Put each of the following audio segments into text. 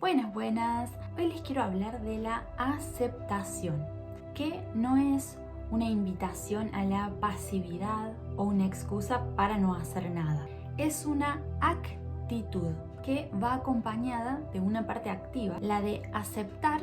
Buenas, buenas. Hoy les quiero hablar de la aceptación, que no es una invitación a la pasividad o una excusa para no hacer nada. Es una actitud que va acompañada de una parte activa, la de aceptar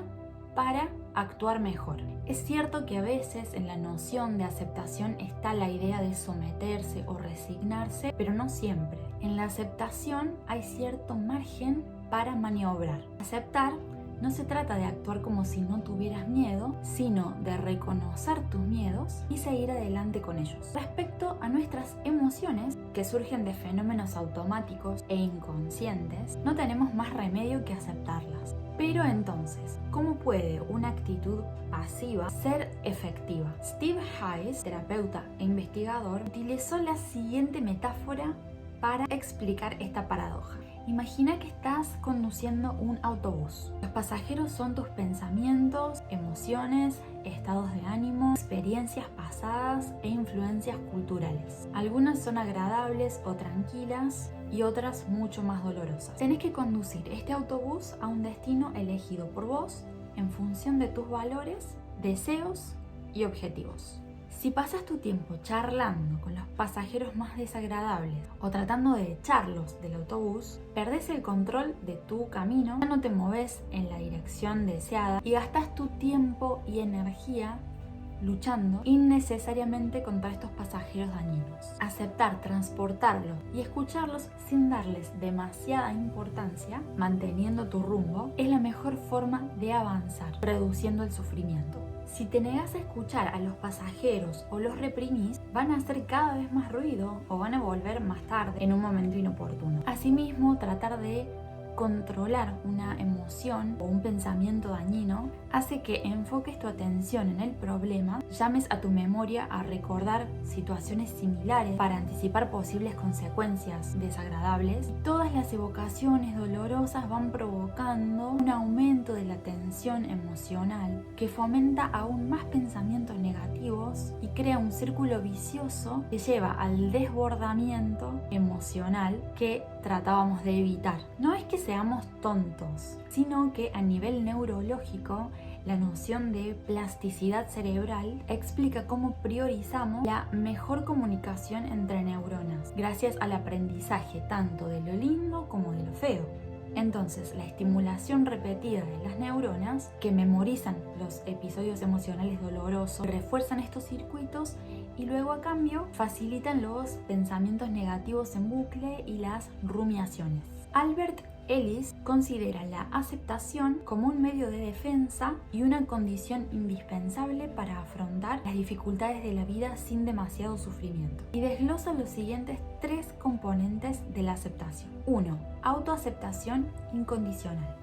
para actuar mejor. Es cierto que a veces en la noción de aceptación está la idea de someterse o resignarse, pero no siempre. En la aceptación hay cierto margen para maniobrar. Aceptar no se trata de actuar como si no tuvieras miedo, sino de reconocer tus miedos y seguir adelante con ellos. Respecto a nuestras emociones, que surgen de fenómenos automáticos e inconscientes, no tenemos más remedio que aceptarlas. Pero entonces, ¿cómo puede una actitud pasiva ser efectiva? Steve Hayes, terapeuta e investigador, utilizó la siguiente metáfora para explicar esta paradoja. Imagina que estás conduciendo un autobús. Los pasajeros son tus pensamientos, emociones, estados de ánimo, experiencias pasadas e influencias culturales. Algunas son agradables o tranquilas y otras mucho más dolorosas. Tenés que conducir este autobús a un destino elegido por vos en función de tus valores, deseos y objetivos. Si pasas tu tiempo charlando con los pasajeros más desagradables o tratando de echarlos del autobús, perdés el control de tu camino, ya no te moves en la dirección deseada y gastas tu tiempo y energía luchando innecesariamente contra estos pasajeros dañinos. Aceptar, transportarlos y escucharlos sin darles demasiada importancia, manteniendo tu rumbo, es la mejor forma de avanzar, reduciendo el sufrimiento. Si te negás a escuchar a los pasajeros o los reprimís, van a hacer cada vez más ruido o van a volver más tarde en un momento inoportuno. Asimismo, tratar de controlar una emoción o un pensamiento dañino hace que enfoques tu atención en el problema, llames a tu memoria a recordar situaciones similares para anticipar posibles consecuencias desagradables, y todas las evocaciones dolorosas van provocando un aumento de la tensión emocional que fomenta aún más pensamientos negativos y crea un círculo vicioso que lleva al desbordamiento emocional que tratábamos de evitar. No es que seamos tontos, sino que a nivel neurológico la noción de plasticidad cerebral explica cómo priorizamos la mejor comunicación entre neuronas, gracias al aprendizaje tanto de lo lindo como de lo feo. Entonces, la estimulación repetida de las neuronas que memorizan los episodios emocionales dolorosos refuerzan estos circuitos y luego a cambio facilitan los pensamientos negativos en bucle y las rumiaciones. Albert Ellis considera la aceptación como un medio de defensa y una condición indispensable para afrontar las dificultades de la vida sin demasiado sufrimiento. Y desglosa los siguientes 3 componentes de la aceptación. 1. Autoaceptación incondicional.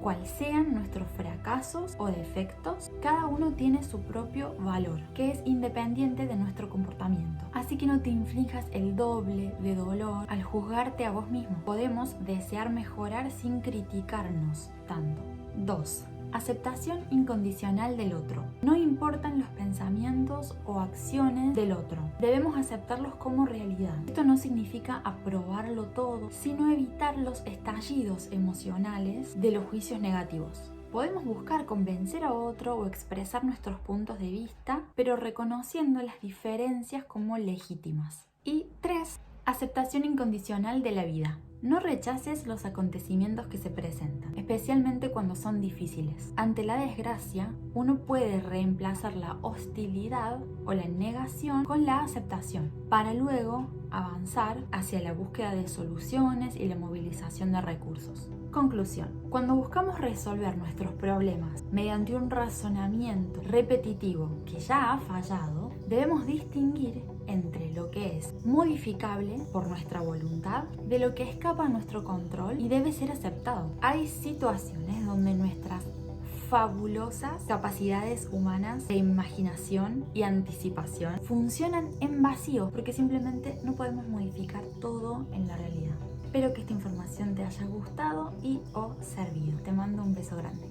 Cual sean nuestros fracasos o defectos, cada uno tiene su propio valor, que es independiente de nuestro comportamiento. Así que no te inflijas el doble de dolor al juzgarte a vos mismo. Podemos desear mejorar sin criticarnos tanto. 2. Aceptación incondicional del otro. No importan los pensamientos o acciones del otro. Debemos aceptarlos como realidad. Esto no significa aprobarlo todo, sino evitar los estallidos emocionales de los juicios negativos. Podemos buscar convencer a otro o expresar nuestros puntos de vista, pero reconociendo las diferencias como legítimas. Y 3. Aceptación incondicional de la vida. No rechaces los acontecimientos que se presentan, especialmente cuando son difíciles. Ante la desgracia, uno puede reemplazar la hostilidad o la negación con la aceptación, para luego avanzar hacia la búsqueda de soluciones y la movilización de recursos. Conclusión: cuando buscamos resolver nuestros problemas mediante un razonamiento repetitivo que ya ha fallado, debemos distinguir entre lo que es modificable por nuestra voluntad de lo que escapa a nuestro control y debe ser aceptado. Hay situaciones donde nuestras fabulosas capacidades humanas de imaginación y anticipación funcionan en vacío porque simplemente no podemos modificar todo en la realidad. Espero que esta información te haya gustado y o servido. Te mando un beso grande.